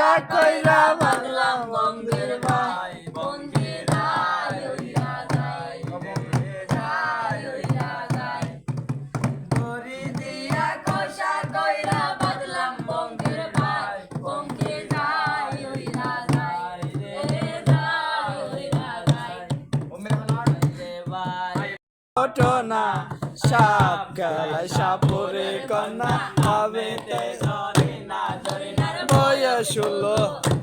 খোসা কইরা বাঁধলাম বন্ধুর ভাই, বন্ধে যায় ওইরা যায়, বন্ধে যায় ওইরা যায়। দড়ি দিয়া খোসা কইরা বাঁধলাম বন্ধুর ভাই, বন্ধে যায় ওইরা যায়, রে যায় ওইরা যায়। ঘটনা সাপ খেলায় সাপুরে কন্যা হবে বয়স 16